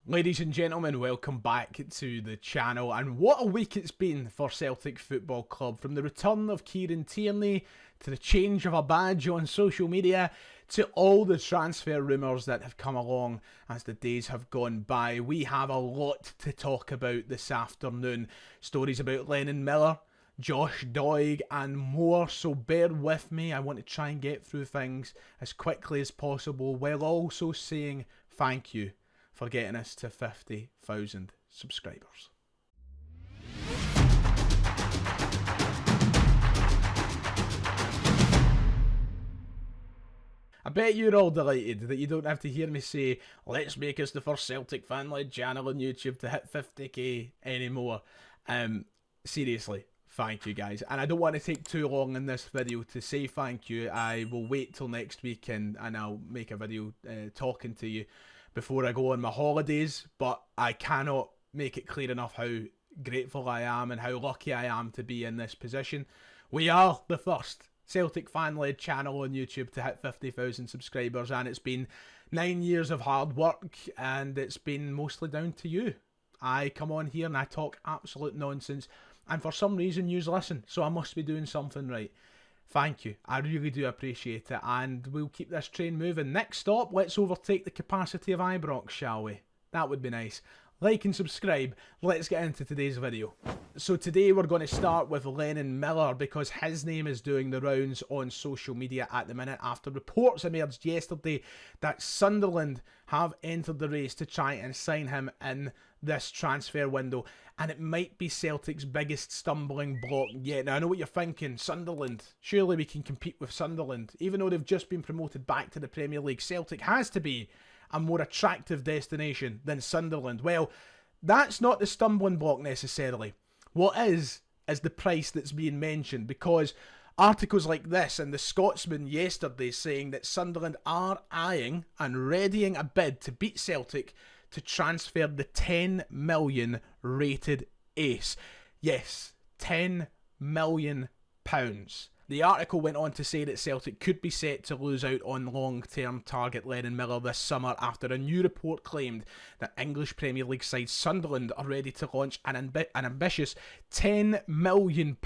Ladies and gentlemen, welcome back to the channel, and what a week it's been for Celtic Football Club. From the return of Kieran Tierney, to the change of a badge on social media, to all the transfer rumours that have come along as the days have gone by. We have a lot to talk about this afternoon. Stories about Lennon Miller, Josh Doig and more, so bear with me. I want to try and get through things as quickly as possible while also saying thank you for getting us to 50,000 subscribers. I bet you're all delighted that you don't have to hear me say, let's make us the first Celtic fan-led channel on YouTube to hit 50k anymore. Seriously, thank you guys. And I don't want to take too long in this video to say thank you. I will wait till next week and I'll make a video talking to you before I go on my holidays, but I cannot make it clear enough how grateful I am and how lucky I am to be in this position. We are the first Celtic fan-led channel on YouTube to hit 50,000 subscribers, and it's been 9 years of hard work, and it's been mostly down to you. I come on here and I talk absolute nonsense, and for some reason you listen, so I must be doing something right. Thank you, I really do appreciate it, and we'll keep this train moving. Next stop, let's overtake the capacity of Ibrox, shall we? That would be nice. Like and subscribe, let's get into today's video. So today we're going to start with Lennon Miller because his name is doing the rounds on social media at the minute after reports emerged yesterday that Sunderland have entered the race to try and sign him in this transfer window, and it might be Celtic's biggest stumbling block yet. Now I know what you're thinking, Sunderland, surely we can compete with Sunderland. Even though they've just been promoted back to the Premier League, Celtic has to be a more attractive destination than Sunderland. Well, that's not the stumbling block necessarily. What is the price that's being mentioned, because articles like this and the Scotsman yesterday saying that Sunderland are eyeing and readying a bid to beat Celtic to transfer the 10 million rated ace. Yes, 10 million pounds. The article went on to say that Celtic could be set to lose out on long-term target Lennon Miller this summer after a new report claimed that English Premier League side Sunderland are ready to launch an ambitious £10 million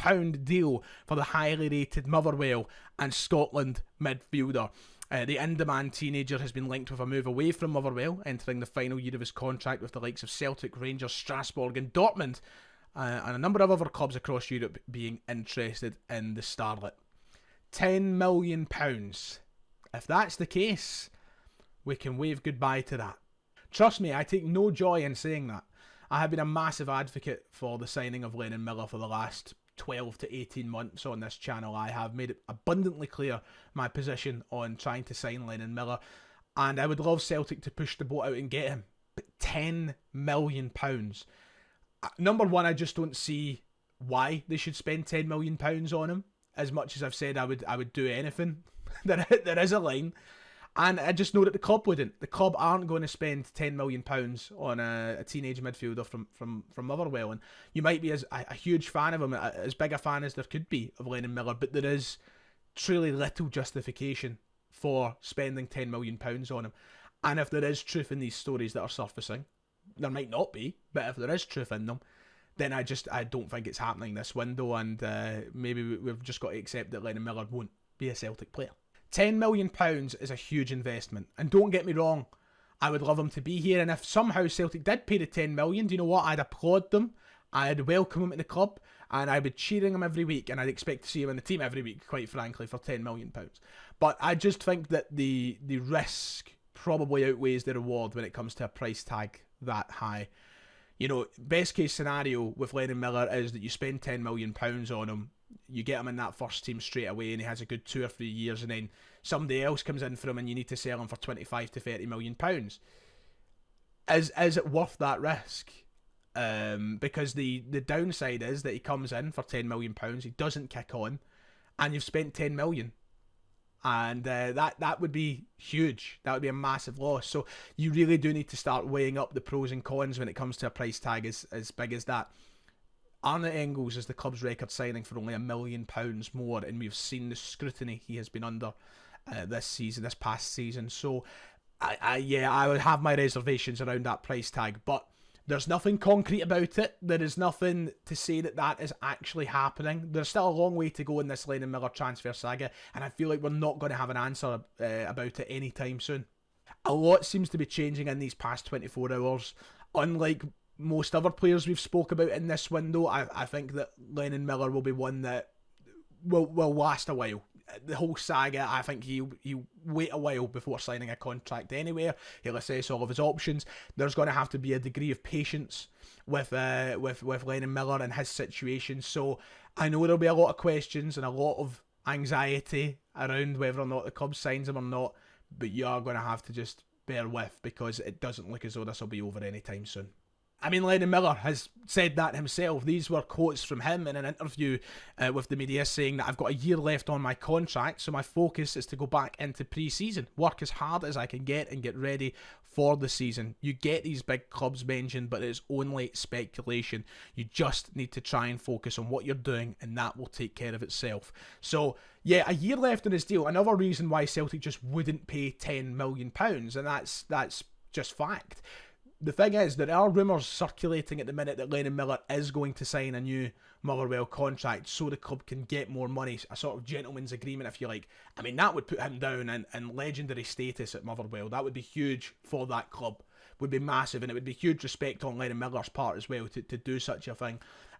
deal for the highly rated Motherwell and Scotland midfielder. The in-demand teenager has been linked with a move away from Motherwell, entering the final year of his contract with the likes of Celtic, Rangers, Strasbourg and Dortmund, and a number of other clubs across Europe being interested in the starlet. £10 million. If that's the case, we can wave goodbye to that. Trust me, I take no joy in saying that. I have been a massive advocate for the signing of Lennon Miller for the last 12 to 18 months on this channel. I have made it abundantly clear my position on trying to sign Lennon Miller, and I would love Celtic to push the boat out and get him. But £10 million. Number one, I just don't see why they should spend £10 million on him. As much as I've said I would do anything, there is a line. And I just know that the club wouldn't. The club aren't going to spend £10 million on a teenage midfielder from Motherwell. And you might be a huge fan of him, as big a fan as there could be of Lennon Miller, but there is truly little justification for spending £10 million on him. And if there is truth in these stories that are surfacing, there might not be, but if there is truth in them, then I don't think it's happening this window, and maybe we've just got to accept that Lennon Miller won't be a Celtic player. £10 million is a huge investment, and don't get me wrong, I would love him to be here, and if somehow Celtic did pay the £10 million, do you know what? I'd applaud them, I'd welcome him at the club, and I'd be cheering him every week, and I'd expect to see him in the team every week, quite frankly, for £10 million. But I just think that the risk probably outweighs the reward when it comes to a price tag that high. You know, best case scenario with Lennon Miller is that you spend £10 million on him, you get him in that first team straight away, and he has a good 2 or 3 years, and then somebody else comes in for him and you need to sell him for 25 to £30 million. Is it worth that risk? Because the downside is that he comes in for £10 million, he doesn't kick on, and you've spent £10 million. And that would be huge. That would be a massive loss. So you really do need to start weighing up the pros and cons when it comes to a price tag as big as that. Arne Engels is the club's record signing for only £1 million more, and we've seen the scrutiny he has been under this past season. So I would have my reservations around that price tag, but there's nothing concrete about it. There is nothing to say that that is actually happening. There's still a long way to go in this Lennon Miller transfer saga, and I feel like we're not going to have an answer about it anytime soon. A lot seems to be changing in these past 24 hours. Unlike most other players we've spoke about in this window, I think that Lennon Miller will be one that will last a while. The whole saga, I think he'll wait a while before signing a contract anywhere. He'll assess all of his options. There's going to have to be a degree of patience with Lennon Miller and his situation. So I know there'll be a lot of questions and a lot of anxiety around whether or not the club signs him or not, but you are going to have to just bear with, because it doesn't look as though this will be over anytime soon. I mean, Lennon Miller has said that himself. These were quotes from him in an interview with the media, saying that I've got a year left on my contract, so my focus is to go back into pre-season, work as hard as I can get and get ready for the season. You get these big clubs mentioned, but it's only speculation. You just need to try and focus on what you're doing, and that will take care of itself. So yeah, a year left on his deal. Another reason why Celtic just wouldn't pay £10 million, and that's just fact. The thing is, there are rumours circulating at the minute that Lennon Miller is going to sign a new Motherwell contract so the club can get more money, a sort of gentleman's agreement, if you like. I mean, that would put him down in legendary status at Motherwell. That would be huge for that club. Would be massive, and it would be huge respect on Lennon Miller's part as well to do such a thing.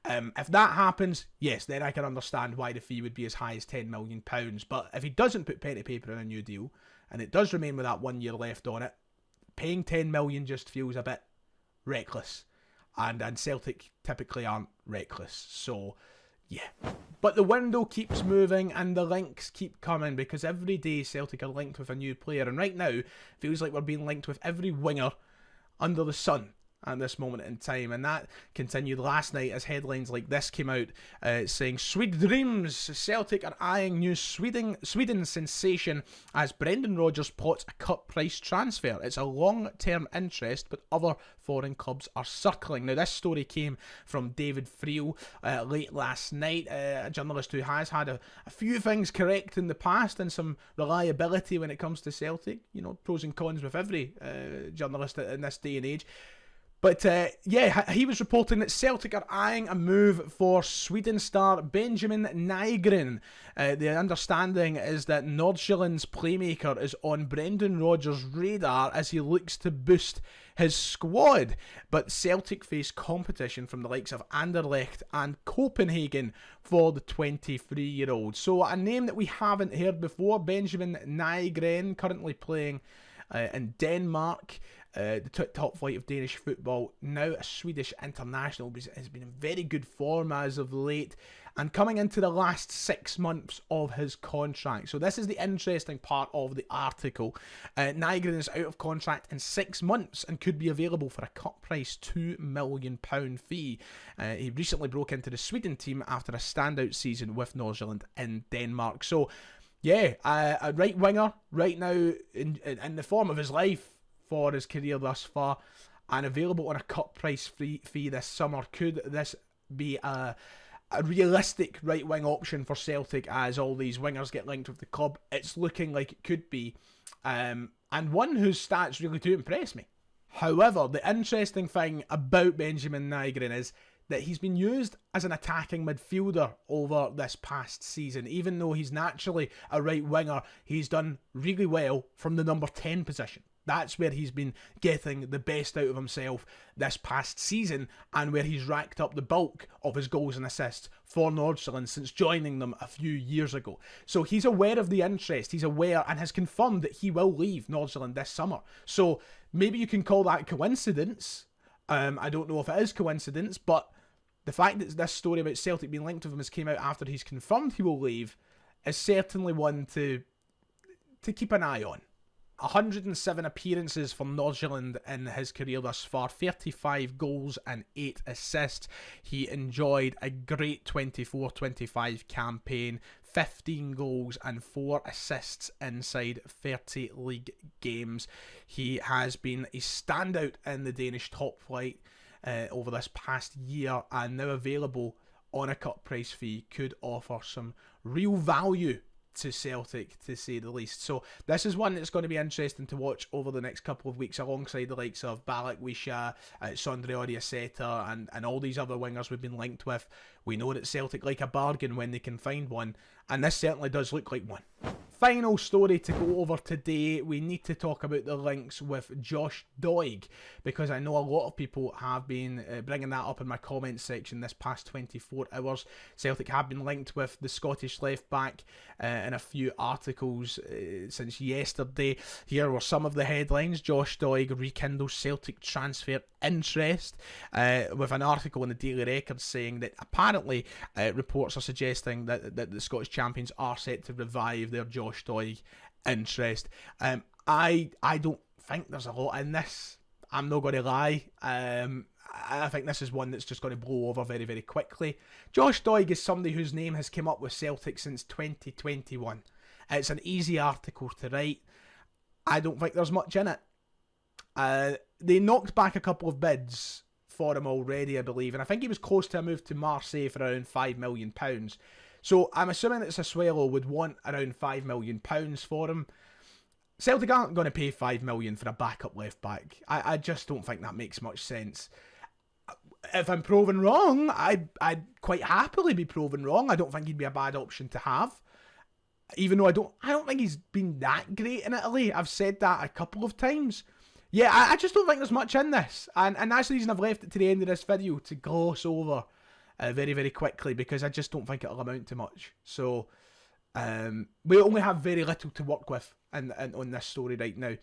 If that happens, yes, then I can understand why the fee would be as high as £10 million. But if he doesn't put pen to paper in a new deal, and it does remain with that 1 year left on it, paying £10 million just feels a bit reckless, and Celtic typically aren't reckless. So yeah, but the window keeps moving and the links keep coming, because every day Celtic are linked with a new player, and right now feels like we're being linked with every winger under the sun at this moment in time, and that continued last night as headlines like this came out saying Swede dreams, Celtic are eyeing new Sweden sensation as Brendan Rodgers plots a cut price transfer. It's a long-term interest, but other foreign clubs are circling. Now, this story came from David Friel late last night, a journalist who has had a few things correct in the past and some reliability when it comes to Celtic. You know, pros and cons with every journalist in this day and age. But yeah, he was reporting that Celtic are eyeing a move for Sweden star Benjamin Nygren. The understanding is that Nordsjælland's playmaker is on Brendan Rodgers' radar as he looks to boost his squad. But Celtic face competition from the likes of Anderlecht and Copenhagen for the 23-year-old. So a name that we haven't heard before, Benjamin Nygren, currently playing in Denmark. The top flight of Danish football, now a Swedish international, has been in very good form as of late and coming into the last 6 months of his contract. So this is the interesting part of the article. Nygren is out of contract in 6 months and could be available for a cut price £2 million fee. He recently broke into the Sweden team after a standout season with Nordsjælland in Denmark. So yeah, a right winger right now in the form of his life for his career thus far, and available on a cut price fee this summer. Could this be a realistic right wing option for Celtic as all these wingers get linked with the club? It's looking like it could be, and one whose stats really do impress me. However, the interesting thing about Benjamin Nygren is that he's been used as an attacking midfielder over this past season. Even though he's naturally a right winger, he's done really well from the number 10 position. That's where he's been getting the best out of himself this past season, and where he's racked up the bulk of his goals and assists for Nordsjælland since joining them a few years ago. So he's aware of the interest, he's aware and has confirmed that he will leave Nordsjælland this summer. So maybe you can call that coincidence. I don't know if it is coincidence, but the fact that this story about Celtic being linked with him has came out after he's confirmed he will leave is certainly one to keep an eye on. 107 appearances for Nordsjælland in his career thus far, 35 goals and 8 assists. He enjoyed a great 24-25 campaign, 15 goals and 4 assists inside 30 league games. He has been a standout in the Danish top flight over this past year, and now available on a cut price fee, could offer some real value to Celtic, to say the least. So this is one that's going to be interesting to watch over the next couple of weeks, alongside the likes of Balak Wisha, Sondre Oriaseta, and all these other wingers we've been linked with. We know that Celtic like a bargain when they can find one, and this certainly does look like one. Final story to go over today, we need to talk about the links with Josh Doig, because I know a lot of people have been bringing that up in my comments section this past 24 hours. Celtic have been linked with the Scottish left back in a few articles since yesterday. Here were some of the headlines. Josh Doig rekindles Celtic transfer interest, with an article in the Daily Record saying that apparently reports are suggesting that the Scottish champions are set to revive their Josh Doig interest. I don't think there's a lot in this. I'm not going to lie. I think this is one that's just going to blow over very, very quickly. Josh Doig is somebody whose name has come up with Celtic since 2021. It's an easy article to write. I don't think there's much in it. They knocked back a couple of bids for him already, I believe, and I think he was close to a move to Marseille for around £5 million. So I'm assuming that Sassuolo would want around £5 million for him. Celtic aren't going to pay £5 million for a backup left back. I just don't think that makes much sense. If I'm proven wrong, I'd quite happily be proven wrong. I don't think he'd be a bad option to have. Even though I don't think he's been that great in Italy. I've said that a couple of times. Yeah, I just don't think there's much in this. And that's the reason I've left it to the end of this video, to gloss over very, very quickly, because I just don't think it'll amount to much. So we only have very little to work with on this story right now.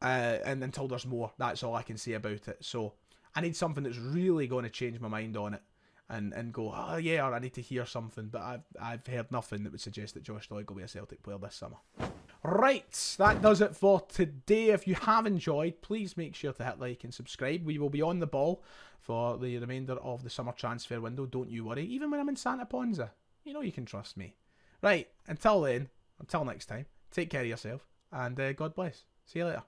And until there's more, that's all I can say about it. So I need something that's really going to change my mind on it. And go, oh yeah, or I need to hear something. But I've heard nothing that would suggest that Josh Doig will be a Celtic player this summer. Right, that does it for today. If you have enjoyed, please make sure to hit like and subscribe. We will be on the ball for the remainder of the summer transfer window, don't you worry. Even when I'm in Santa Ponza, you know you can trust me. Right, until then, until next time, take care of yourself, and God bless. See you later.